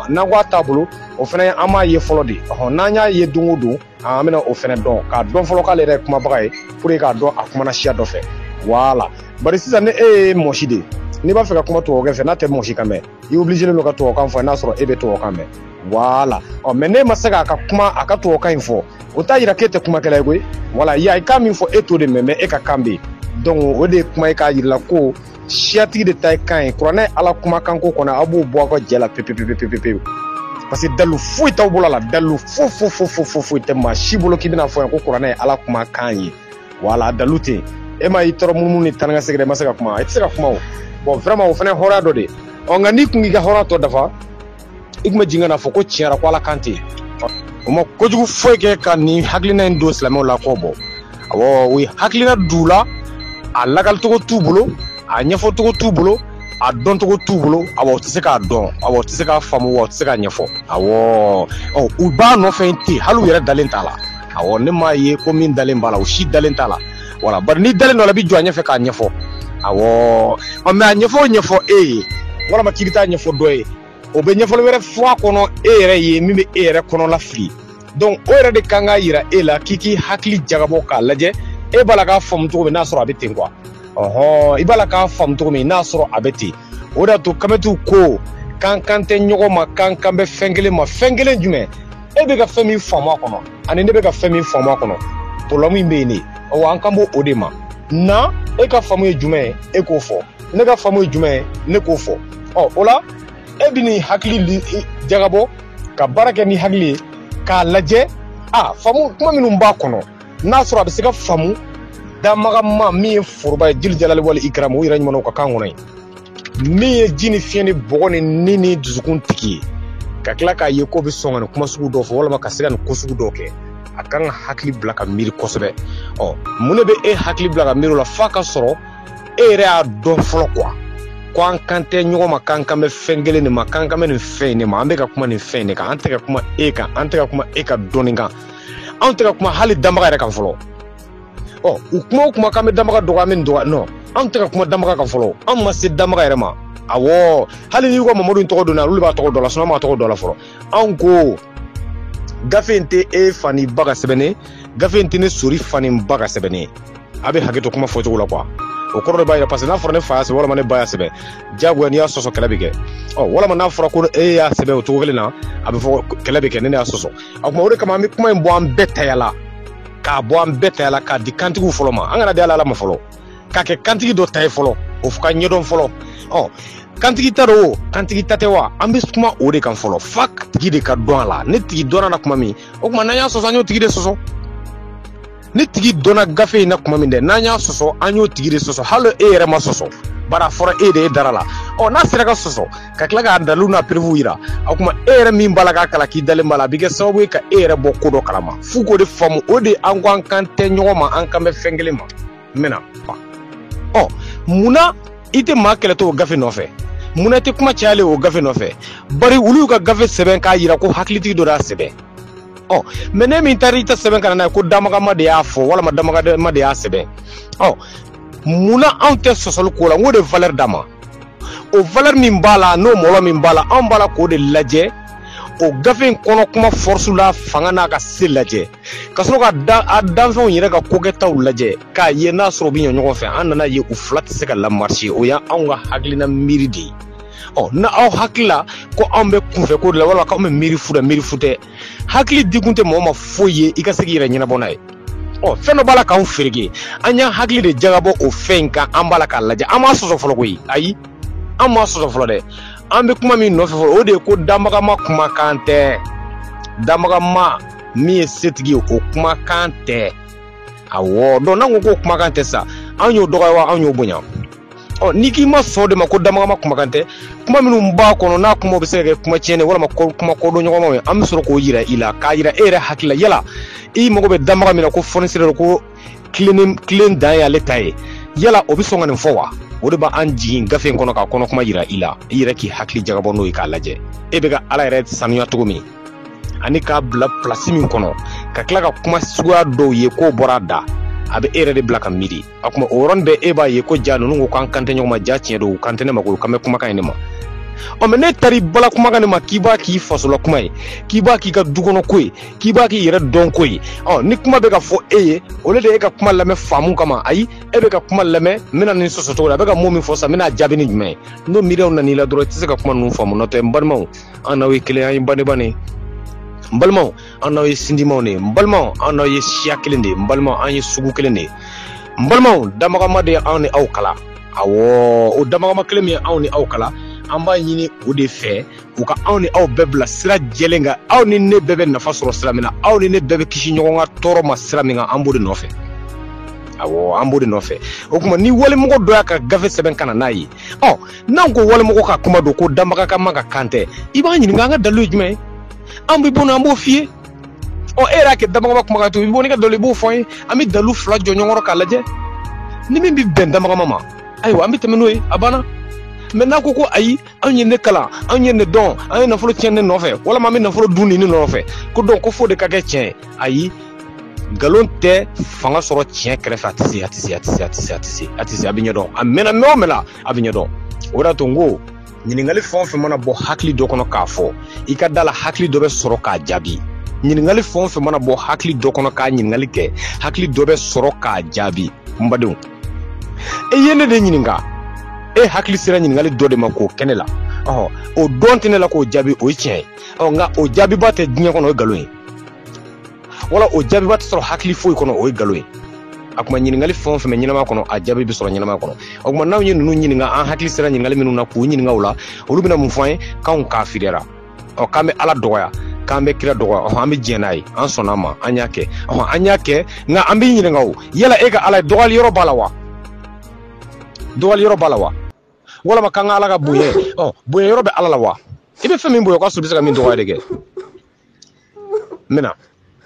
n'an ko a t'a bolo o fɛnɛ an b'a ye fɔlɔ de n'an y'a ye don o don an bɛna o fɛnɛ dɔn k'a dɔn fɔlɔ k'ale yɛrɛ ye kumabaga ye pour que k'a dɔn a kumana siya dɔ fɛ voilà bari sisan ni e ye mɔsi de n'i b'a fɛ ka kuma tubabukan fɛ n'a tɛ mɔsi kan mɛn i obligé don ka tubabukan fɔ n'a sɔrɔ e bɛ tubabukan mɛn voilà mais n'e ma se k'a ka kuma a ka tubabukan in fɔ o t'a yira k'e tɛ kumakɛla ye koyi voilà i ka min fɔ e t'o de mɛn mais e ka kan bɛ yen donc o de ye kuma ye k'a yira ko siyatigi de ta ye kan ye kuranɛ ye ala kumakanko kɔnɔ a b'o bɔ a ka jɛ la pewu parce que dalu foyi t'aw bolo la dalu foyi tɛ maa si bolo k'i bɛna fɔ yan ko kuranɛ ye ala kumakan ye voilà dalu tɛ yen e ma y'i tɔɔrɔ munumunu ni tanaga segin i ma se ka kuma i tɛ se ka kuma o bon vraiment o fana hɔrɔnya dɔ de nka n'i kun k'i ka hɔrɔnya tɔ dafa i kun bɛ jigin ka na fɔ ko tiɲɛra ko ala kan tɛ yen o ma kojugu foyi kɛ ka nin hakilina in don silamɛw la kɔ bɔ awɔ o ye hakilina d'u la a lagalicogo t'u bolo a ɲɛfɔcogo t'u bolo a dɔncogo t'u bolo awɔ o tɛ se k'a dɔn awɔ o tɛ se k'a faamu wa o tɛ se k'a ɲɛfɔ awɔ u b'a nɔfɛ ten hali u yɛrɛ dalen t'a la awɔ ne m'a ye ko min dalen b'a la o si dalen t'a la voilà bari n'i dalen dɔ la i bɛ jɔ a ɲɛfɛ k'a ɲɛfɔ awɔ mais a ɲɛfɔ o ɲɛfɔ e ye walama k'i bɛ taa ɲɛfɔ dɔ ye o bɛ ɲɛfɔli wɛrɛ fɔ a kɔnɔ e yɛrɛ ye min bɛ e yɛrɛ kɔnɔ lafili donc o yɛrɛ de kan k'a yira e la k'i k'i hakili jagabɔ k'a lajɛ e b'a la k'a faamu cogo min n'a sɔrɔ a bɛ ten quoi i b'a la k'a faamu cogo min n'a sɔrɔ a bɛ ten o de y'a to kamɛtiw ko kan tɛ ɲɔgɔn ma kan bɛ fɛn kelen ma fɛn kelen jumɛn e bɛ ka fɛn min faamu a kɔnɔ ani ne bɛ ka fɛn min faamu a kɔnɔ problème bɛ yen de an kan b'o o de ma na e ka faamu ye jumɛn ye e k'o fɔ ne ka faamu ye jumɛn ye ne k'o fɔ o la e bɛ nin hakili jagabɔ ka baara kɛ ni hakili ye k'a lajɛ faamu kuma minnu b'a kɔnɔ n'a sɔrɔ a bɛ se ka faamu damagama min ye foroba ye jili jalali wali ikram o yɛrɛ ɲumanw ka kan kɔnɔ ye min ye ji ni fiɲɛ ni bɔgɔ ni ni dusukun tigi ye ka tila k'a ye ko bɛ sɔn ka nin kuma sugu dɔw fɔ walima ka se ka nin ko sugu dɔw kɛ a kan ka hakili bila ka miiri kosɛbɛ mun de bɛ e hakili bila ka miiri o la f'a ka sɔrɔ e yɛrɛ y'a dɔn fɔlɔ ko an kan tɛ ɲɔgɔn ma k'an kan bɛ fɛn kelen de ma k'an kan bɛ nin fɛn in de ma an bɛ ka kuma nin fɛn in de kan an tɛ ka kuma e kan an tɛ ka kuma e ka dɔnni kan anw tɛ ka kuma hali danbaga yɛrɛ kan fɔlɔ u kuma o kuma k'an bɛ danbaga dɔgɔ an bɛ nin dɔgɔ non anw tɛ ka kuma danbaga kan fɔlɔ anw ma se danbaga yɛrɛ ma awɔ hali n'i ko mamadu tɔgɔ donna olu b'a tɔgɔ dɔ la sinon an m'a tɔgɔ dɔ la fɔlɔ anw ko gafe in tɛ e fa ni ba ka sɛbɛnni gafe in tɛ ne sori fa ni ba ka sɛbɛnni a bɛ hakɛ to kuma fɔcogo la quoi o kɔrɔ de b'a yira parce que n'a fɔra ne fa y'a sɛbɛn walima ne ba y'a sɛbɛn diyagoya n'i y'a sɔsɔ kɛlɛ bɛ kɛ walima n'a fɔra ko e y'a sɛbɛn o cogo kelen na a bɛ fɔ kɛlɛ bɛ kɛ ne y'a sɔsɔ o tuma o de kama an bɛ kuma in bɔ an bɛɛ taya la k'a bɔ an bɛɛ taya la k'a di kantigiw fɔlɔ ma an kana di ala ma fɔlɔ k'a kɛ kantigi dɔ ta ye fɔlɔ o ka ɲɛdɔn fɔlɔ kantigi ta do o kantigi ta tɛ wa an bɛ kuma o de kan fɔlɔ fa tigi de ka dɔn a la ne tigi dɔnna na kuma min o tuma n'an y'a sɔsɔ an y'o tigi de sɔsɔ ne tigi dɔnna gafe in na kuma min dɛ n'an y'a sɔsɔ an y'o tigi de sɔsɔ hali e yɛrɛ ma sɔsɔ bari a fɔra e de ye dara la n'a sera ka sɔsɔ ka tila k'a dalilu n'a perewu yira o tuma e yɛrɛ min b'a la k'a kala k'i dalen b'a la a bɛ kɛ sababu ye ka e yɛrɛ bɔ ko dɔ kalama f'u k'o de faamu o de an ko an kan tɛ ɲɔgɔn ma an kan bɛ fɛn kelen ma n mɛna munna i tɛ maa kɛlɛtɔ o gafe nɔfɛ munna i tɛ kuma cayalen o gafe nɔfɛ bari olu y'u ka gafe sɛbɛn k'a yira ko hakilitigi dɔ de y'a sɛbɛn mais ne min taara i ta sɛbɛn kana n'a ye ko damagama de y'a fɔ walima damagama de y'a sɛbɛn munna anw tɛ sɔsɔli ko la n ko de valeur d'a ma o valeur min b'a la n'o mɔlɔ min b'a la anw b'a la k'o de lajɛ o gafe in kɔnɔ kuma force la fanga n'a ka se lajɛ ka sɔrɔ ka a danfɛnw yɛrɛ ka kokɛtaw lajɛ k'a ye n'a sɔrɔ u bɛ ɲɛ ɲɔgɔn fɛ an nana ye u fila tɛ se ka lamarche o y'anw ka hakilina miiri de ye na aw hakili la ko anw bɛ kunfɛ ko de la walima k'anw bɛ miiri fu la miiri fu tɛ hakili dikun tɛ mɔgɔ ma foyi ye i ka se k'i yɛrɛ ɲɛnabɔ n'a ye fɛn dɔ b'a la k'anw fereke an y'an hakili de jagabɔ o fɛn in kan an b'a la k'a lajɛ an m'a sɔsɔ fɔlɔ koyi ayi an m'a sɔsɔ fɔlɔ dɛ an bɛ kuma min nɔfɛ fɔlɔ o de ye ko danbagama kumakan tɛ danbagama min ye setigi ye o kumakan tɛ awɔ donc n'an ko k'o kumakan tɛ sa an y'o dɔgɔya wa an y'o bonya n'i k'i ma sɔn o de ma ko danbagama kumakan tɛ kuma minnu b'a kɔnɔ n'a kuma bɛ se ka kɛ kuma tiɲɛni walima kuma kodɔn ɲɔgɔnmaw ye an bɛ sɔrɔ k'o yira i la k'a yira e yɛrɛ hakili la yala i mago bɛ danbaga min na ko fonisere do ko tilen dan ye ale ta ye yala o bɛ sɔn ka nin fɔ wa o de b'an jigin gafe in kɔnɔ k'a kɔnɔ kuma yira i la i yɛrɛ k'i hakili jagabɔ n'o ye k'a lajɛ e bɛ ka ala yɛrɛ sanuya cogo min ani k'a bila place min kɔnɔ ka tila ka kuma suguya dɔw ye k'o bɔra a da abe ere de black midi akuma oron be eba ye ko janu ngo kan kante nyoma jatien do kante ne mako kame kuma kan ne ma o me ne tari bala kuma kan ma kiba ki fasola kuma yi kiba ki ka dugono koyi kiba ki yere don koyi o ni kuma be ka fo eye o le de e ka kuma lame famu kama ayi e be ka kuma lame mina ni soso to la be ka momi fo sa mina jabi ni jme no mire on ni la dro tise ka kuma nu famu no te mbarmo anawi kile ay bane mbalmo anno ye sindimo ne mbalmo anno ye siya kelende mbalmo an ye sugu kelende mbalmo damagama de an ni aw kala awo o damagama kelemi an ni aw kala an ba ɲini o de fɛ u ka anw ni aw bɛɛ bila sira jɛlen kan aw ni ne bɛɛ bɛ nafa sɔrɔ sira min na aw ni ne bɛɛ bɛ kisi ɲɔgɔn ka tɔɔrɔ ma sira min kan an b'o de nɔfɛ awɔ an b'o de nɔfɛ o kuma ni walimɔgɔ dɔ y'a ka gafe sɛbɛn ka na n'a ye n'an ko walimɔgɔ ka kuma don ko danbaga ka man ka kan tɛ i b'a ɲininka an ka dalilu ye jumɛn ye an bɛ bɔ an b'o f'i ye e yɛrɛ y'a kɛ danbagama kuma kan to i bɛ bɔ n'i ka dalilu i b'o fɔ an ye an bɛ dalilu fila jɔ ɲɔgɔn kɔrɔ k'a lajɛ ni min bɛ bɛn danbagama ma ayiwa an bɛ tɛmɛ n'o ye a banna mɛ n'a ko ayi an ye ne kalan an ye ne dɔn an ye nafolo tiɲɛ ne nɔfɛ walima an bɛ nafolo dun nin ne nɔfɛ ko donc ko fo de ka kɛ tiɲɛ ayi nkalon tɛ fanga sɔrɔ tiɲɛ kɛrɛfɛ a tɛ se a bɛ ɲɛdɔn a mɛnna mɛn o mɛn la a bɛ ɲɛdɔn o de y'a to n ko ɲininkali fɛn o fɛn mana bɔ hakili dɔ kɔnɔ k'a fɔ i ka da la hakili dɔ bɛ sɔrɔ k'a jaabi ɲininkali fɛn o fɛn mana bɔ hakili dɔ kɔnɔ k'a ɲininkali kɛ hakili dɔ bɛ sɔrɔ k'a jaabi n badenw e ye ne de ɲininka e hakili sera ɲininkali dɔ de ma k'o kɛ ne la o dɔn tɛ ne la k'o jaabi o ye tiɲɛ ye nka o jaabiba tɛ diɲɛ kɔnɔ o ye nkalon ye wala o jaabiba tɛ sɔrɔ hakili foyi kɔnɔ o ye nkalon ye a kuma ɲininkali fɛn o fɛn bɛ ɲɛnama kɔnɔ a jaabi bɛ sɔrɔ ɲɛnama kɔnɔ o kuma n'anw ye ninnu ɲininka an hakili sera ɲininkali minnu na k'u ɲininka o la olu bɛna mun fɔ an ye k'anw kafiriyara k'an bɛ ala dɔgɔya k'an bɛ kira dɔgɔya an bɛ diɲɛ n'a ye an sɔnna a ma an y'a kɛ nka an bɛ ɲininka o yala e ka ala ye dɔgɔyali yɔrɔ b'a la wa dɔgɔyali yɔrɔ b'a la wa walama k'an ka ala ka bonya bonya yɔrɔ bɛ ala la wa i bɛ fɛn min bonya o ka sɔrɔ i bɛ se ka min dɔgɔya de kɛ n bɛna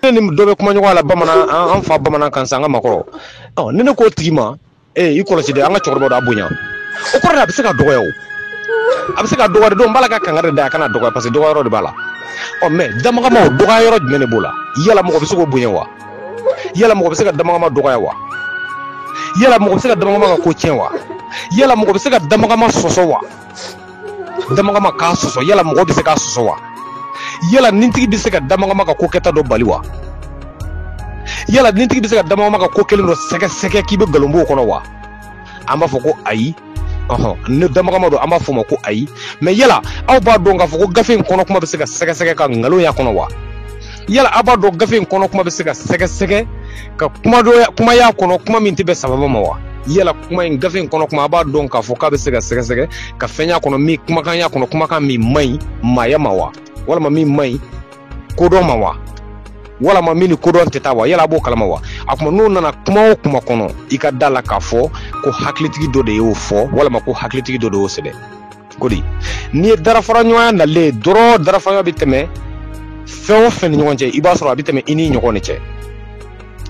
ne ni dɔ bɛ kuma ɲɔgɔn la bamanan an fa bamanan kan sa an ka makɔrɔ ni ne k'o tigi ma i kɔlɔsi dɛ an ka cɛkɔrɔbaw d'a bonya o kɔrɔ de a bɛ se ka dɔgɔya o a bɛ se ka dɔgɔya de don n b'a la ka kangari da a kana dɔgɔya parce que dɔgɔya yɔrɔ de b'a la mɛ damagama o dɔgɔya yɔrɔ jumɛn de b'o la yala mɔgɔ bɛ se k'o bonya wa yala mɔgɔ bɛ se ka damagama dɔgɔya wa yala mɔgɔ bɛ se ka damagama ka ko tiɲɛ wa yala mɔgɔ bɛ se ka damagama sɔsɔ wa damagama k'a sɔsɔ yala mɔgɔ bɛ se k'a sɔsɔ wa yala nintigi bɛ se ka damagama ka ko kɛta dɔ bali wa yala nintigi bɛ se ka damagama ka ko kelen dɔ sɛgɛsɛgɛ k'i bɛ nkalon b'o kɔnɔ wa an b'a fɔ ko ayi ne damagama don an b'a fɔ o ma ko ayi mɛ yala aw b'a dɔn k'a fɔ ko gafe in kɔnɔ kuma bɛ se ka sɛgɛsɛgɛ ka nkalon y'a kɔnɔ wa yala aw b'a dɔn gafe in kɔnɔ kuma bɛ se ka sɛgɛsɛgɛ ka kuma y'a kɔnɔ kuma min tɛ bɛn sababa ma wa yala kuma in gafe in kɔnɔ kuma a b'a dɔn k'a fɔ k'a bɛ se ka sɛgɛsɛgɛ ka fɛn y'a kɔnɔ min kumakan y'a kɔnɔ kumakan min man ɲi maaya ma wa walama min man ɲi kodɔn ma wa walama min ni kodɔn tɛ taa wa yala a b'o kalama wa a kuma n'o nana kuma o kuma kɔnɔ i ka da la k'a fɔ ko hakilitigi dɔ de y'o fɔ walama ko hakilitigi dɔ de y'o sɛbɛn ko di n'i ye darafaraɲɔgɔnya nalen dɔrɔn darafaraɲɔgɔnya bɛ tɛmɛ fɛn o fɛn ni ɲɔgɔn cɛ i b'a sɔrɔ a bɛ tɛmɛ i ni ɲɔgɔn de cɛ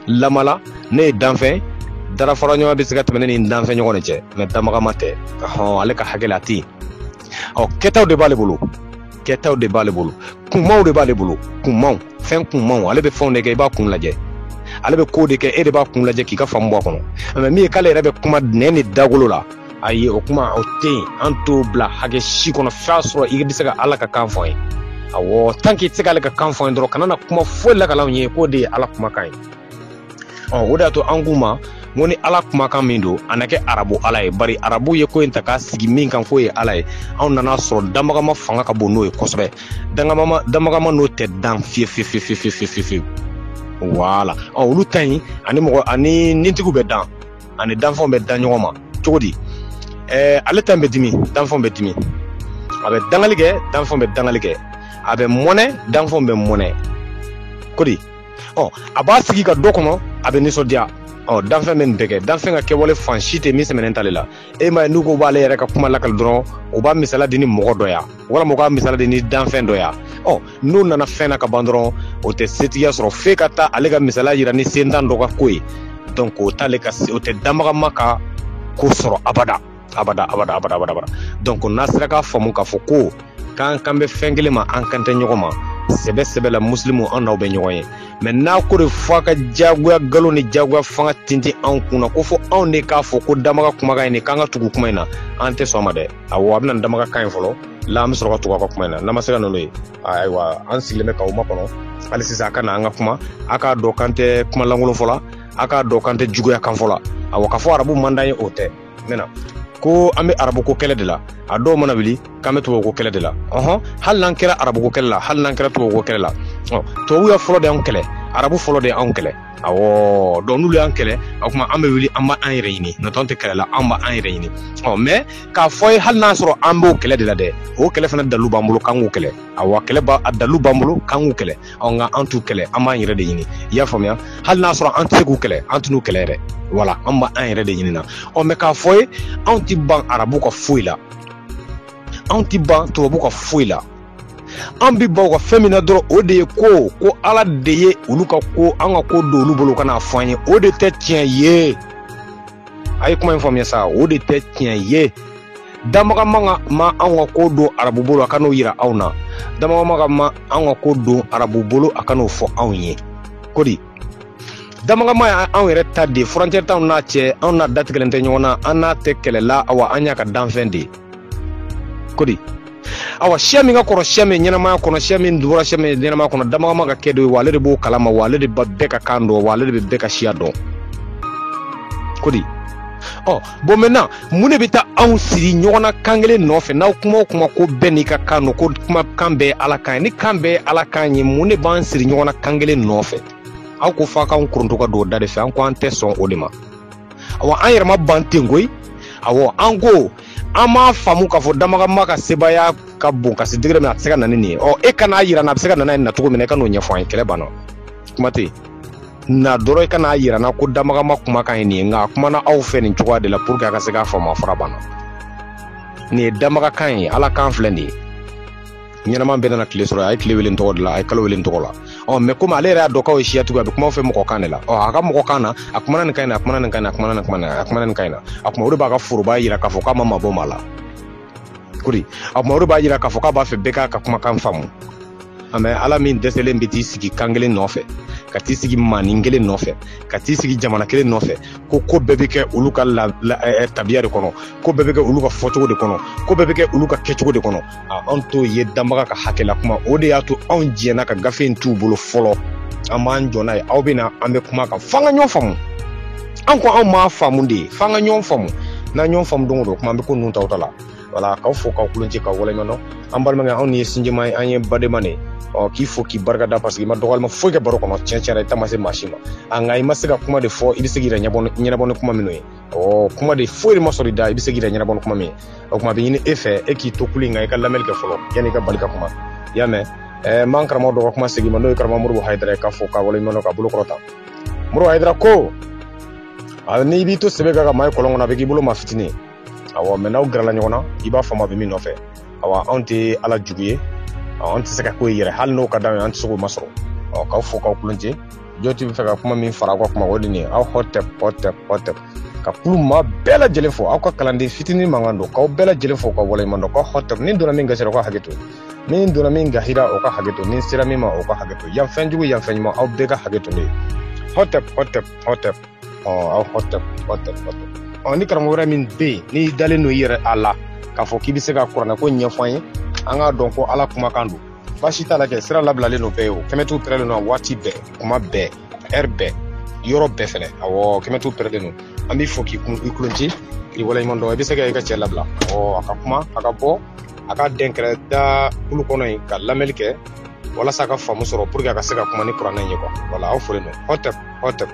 lamala ne ye danfɛn darafaraɲɔgɔnya bɛ se ka tɛmɛ ne ni danfɛn ɲɔgɔn de cɛ mɛ damagama tɛ ale ka hakɛ la a tɛ yen kɛtaw de b'ale bolo kɛtaw de b'ale bolo kunmaw de b'ale bolo kunmaw fɛn kunmaw ale bɛ fɛnw de kɛ i b'a kun lajɛ ale bɛ ko de kɛ e de b'a kun lajɛ k'i ka faamu bɔ a kɔnɔ mɛ min ye k'ale yɛrɛ bɛ kuma nɛn ni dagolo la ayi o kuma o tɛ yen an t'o bila hakɛ si kɔnɔ f'a sɔrɔ i bɛ se ka ala ka kan fɔ an ye awɔ tant que i tɛ se k'ale ka kan fɔ an ye dɔrɔn kana na kuma foyi lakalanw ye k'o de ye ala kumakan ye o de y'a to an k'u ma n ko ni ala kumakan min don a na kɛ arabu ala ye bari arabu ye ko in ta k'a sigi min kan k'o ye ala ye anw nana sɔrɔ damagama fanga ka bon n'o ye kosɛbɛ damagama n'o tɛ dan fiyewu wala olu ta yin ani nintigiw bɛ dan ani danfɛnw bɛ dan ɲɔgɔn ma cogo di ale ta bɛ dimi danfɛnw bɛ dimi a bɛ dangali kɛ danfɛnw bɛ dangali kɛ a bɛ mɔnɛ danfɛnw bɛ mɔnɛ ko di a b'a sigi ka dɔ kɔnɔ a bɛ nisɔndiya danfɛn bɛ nin bɛɛ kɛ danfɛn ka kɛwale fan si tɛ min sɛmɛnen t'ale la e ma ye n'u ko b'ale yɛrɛ ka kuma lakali dɔrɔn o b'a misala di ni mɔgɔ dɔ ya walama o k'a misala di ni danfɛn dɔ ya n'u nana fɛn na ka ban dɔrɔn o tɛ setigiya sɔrɔ f'e ka taa ale ka misala yira ni sentan dɔ ka ko ye donc o t'ale ka o tɛ damagama ka ko sɔrɔ abada donc n'a sera k'a faamu k'a fɔ ko k'an bɛ fɛn kelen ma an kan tɛ ɲɔgɔn ma sɛbɛ la muslimu an n'aw bɛ ɲɔgɔn ye mais n'a ko de fɔ a ka jagoya galo ni jagoya fanga tintin anw kunna ko fɔ anw de k'a fɔ ko damaga kumakan in de k'an ka tugu kuma in na an tɛ sɔn ma dɛ awɔ a bɛna damaga kan in fɔlɔ la an bɛ sɔrɔ ka tugu a ka kuma in na n'an ma se ka n'o ye ayiwa an sigilen bɛ k'aw makɔnɔ hali sisan a ka na an ka kuma a k'a dɔn k'an tɛ kuma lankolon fɔ la a k'a dɔn k'an tɛ juguya kan fɔ la awɔ k'a fɔ arabu man d'an ye o tɛ mɛna ko an bɛ arabu ko kɛlɛ de la a dɔw mana wuli k'an bɛ tubabu ko kɛlɛ de la hali n'an kɛra arabu ko kɛlɛ la hali n'an kɛra tubabu ko kɛlɛ la tubabu ya fɔlɔ de y'anw kɛlɛ arabu fɔlɔ de y'anw kɛlɛ awɔ donc n'olu y'an kɛlɛ o kuma an bɛ wuli an b'an yɛrɛ ɲini n'o tɛ an tɛ kɛlɛ la an b'an yɛrɛ ɲini mais k'a fɔ ye hali n'a sɔrɔ an b'o kɛlɛ de la dɛ o kɛlɛ fana dalu b'an bolo k'an k'o kɛlɛ awɔ kɛlɛ a dalu b'an bolo k'an k'o kɛlɛ nka an t'u kɛlɛ an b'an yɛrɛ de ɲini i y'a faamuya hali n'a sɔrɔ an tɛ se k'u kɛlɛ an t'u kɛlɛ yɛrɛ voilà an b'an yɛrɛ de ɲini na mais k'a fɔ ye anw tɛ ban arabu ka foyi la anw tɛ ban tubabu ka foyi la an bi baw ka fɛn min na dɔrɔn o de ye ko ala de ye olu ka ko an ka ko don olu bolo ka n'a fɔ an ye o de tɛ tiɲɛ ye a ye kuma in faamuya sa o de tɛ tiɲɛ ye damaga ma an ka ko don arabu bolo a ka n'o yira anw na damaga ma an ka ko don arabu bolo a ka n'o fɔ anw ye ko di damaga ma y'anw yɛrɛ ta de frontière t'anw n'a cɛ anw n'a datigɛlen tɛ ɲɔgɔn na an n'a tɛ kɛlɛ la awa an y'a ka danfɛn de ko di awa siya min ka kɔrɔ siya min ɲɛnamaya kɔnɔ siya min dugura siya min ɲɛnamaya kɔnɔ damaga ma ka kɛ dɔ ye wa ale de b'o kalama wa ale de bɛɛ ka kan dɔn wa ale de bɛ bɛɛ ka siya dɔn ko di bon maintenant mun de bɛ taa anw siri ɲɔgɔn na kan kelen nɔfɛ n'aw kuma o kuma ko bɛɛ n'i ka kan don ko kuma kan bɛɛ ye ala kan ye ni kan bɛɛ ye ala kan ye mun de b'an siri ɲɔgɔn na kan kelen nɔfɛ aw ko f'a k'anw koronto ka don o da de fɛ an ko an tɛ sɔn o de ma awɔ an yɛrɛ ma ban ten koyi awɔ an ko an m'a faamu k'a fɔ damagama ka sebaya ka bon ka se degré min a tɛ se ka na ni nin ye e kan'a yira n na a bɛ se ka na n'a ye na cogo min na i ka n'o ɲɛfɔ an ye kɛlɛ banna kuma tɛ yen na dɔrɔn i ka n'a yira n na ko damagama kumakan ye nin ye nka a kumana aw fɛ nin cogoya de la pour que a ka se k'a faamu a fara banna nin ye damagakan ye ala kan filɛ nin ye ɲɛnama bɛɛ nana tile sɔrɔ a ye tile wele tɔgɔ de la a ye kalo wele tɔgɔ la mais komi ale yɛrɛ y'a dɔn k'aw ye siya tugu a bɛ kuma fɛ mɔgɔ kan de la a ka mɔgɔ kan na a kumana nin kan in na a kumana nin kan in na a kumana nin kan in na a kumana nin kan in na a kuma o de b'a ka foroba yira k'a fɔ k'a ma mabɔ maa la kodi a kuma o de b'a yira k'a fɔ k'a b'a fɛ bɛɛ k'a ka kumakan faamu mais ala min dɛsɛlen bɛ t'i sigi kan kelen nɔfɛ ka t'i sigi maanin kelen nɔfɛ ka t'i sigi jamana kelen nɔfɛ ko bɛɛ bɛ kɛ olu ka tabiya de kɔnɔ ko bɛɛ bɛ kɛ olu ka fɔcogo de kɔnɔ ko bɛɛ bɛ kɛ olu ka kɛcogo de kɔnɔ anw t'o ye damaga ka hakɛla kuma o de y'a to anw jɛnna ka gafe in t'u bolo fɔlɔ an b'an jɔ n'a ye aw bɛ na an bɛ kuma kan f'an ka ɲɔgɔn faamu an ko anw m'a faamu de f'an ka ɲɔgɔn faamu n'an ɲɔgɔn faamu don o don kuma an bɛ ko ninnu ta o ta la wala k'aw fo k'aw kulon ci k'aw waleɲuman dɔn an balimakɛ anw ye sinjima ye an ye badenma de k'i fo k'i barika da parce que i ma dɔgɔyalima foyi kɛ baro kɔnɔ tiɲɛ tiɲɛ i ta ma se maa si ma nka i ma se ka kuma de fɔ i bɛ se k'i yɛrɛ ɲɛnabɔ ni kuma minnu ye kuma de foyi de ma sɔrɔ i da i bɛ se k'i yɛrɛ ɲɛnabɔ ni kuma min ye o kuma a bɛ ɲini e fɛ e k'i to kulu in kan i ka lamɛnni kɛ fɔlɔ yanni i ka bali ka kuma i y'a mɛn m'an karamɔgɔ dɔ ka kuma segin ma n'o ye karamɔgɔ Modibo Hayidara ye k'a fo k'a waleɲuman dɔn k'a bolo kɔrɔta Modibo Hayidara ko n'i b'i to sɛbɛ kan ka maa ye kɔlɔn kɔnɔ a bɛ k'i bolo maa fitinin awɔ mais n'aw gɛrɛla ɲɔgɔn na i b'a faamu a bɛ min nɔfɛ awɔ anw tɛ ala jugu ye an tɛ se ka ko yɛrɛ hali n'o ka d'anw ye an tɛ se k'o masɔrɔ k'aw fo k'aw kulon ci jɔti bɛ fɛ ka kuma min fara aw ka kuma o de nin ye aw hɔtɛp ka kulu maa bɛɛ lajɛlen fo aw ka kalanden fitinin mankan don k'aw bɛɛ lajɛlen fo k'aw waleɲuman dɔn k'aw hɔtɛp ni donna min gasira o ka hakɛ to ni donna min gahira o ka hakɛ to ni sera min ma o ka hakɛ to yan fɛn jugu yan fɛn ɲuman aw bɛɛ ka hakɛ to ne ye hɔtɛp aw hɔtɛp ni karamɔgɔ wɛrɛ min bɛ yen n'i dalen don i yɛrɛ a la k'a fɔ k'i bɛ se ka kuranɛ ko ɲɛfɔ an ye an k'a dɔn ko ala kumakan don baasi t'a la kɛ sira labilalen don bɛɛ ye o kɛmɛtiw pɛrɛlen don waati bɛɛ kuma bɛɛ ɛri bɛɛ yɔrɔ bɛɛ fɛnɛ awɔ kɛmɛtiw pɛrɛlen don an b'i fɔ k'i kulon ci k'i waleɲuman dɔn i bɛ se ka i ka cɛ labila a ka kuma a ka bɔ a ka dɛnkɛrɛ da kulu kɔnɔ yen ka lamɛnni kɛ walasa a ka faamu sɔrɔ pour que a ka se ka kuma ni kuranɛ in ye quoi voilà aw folen don hɔtɛp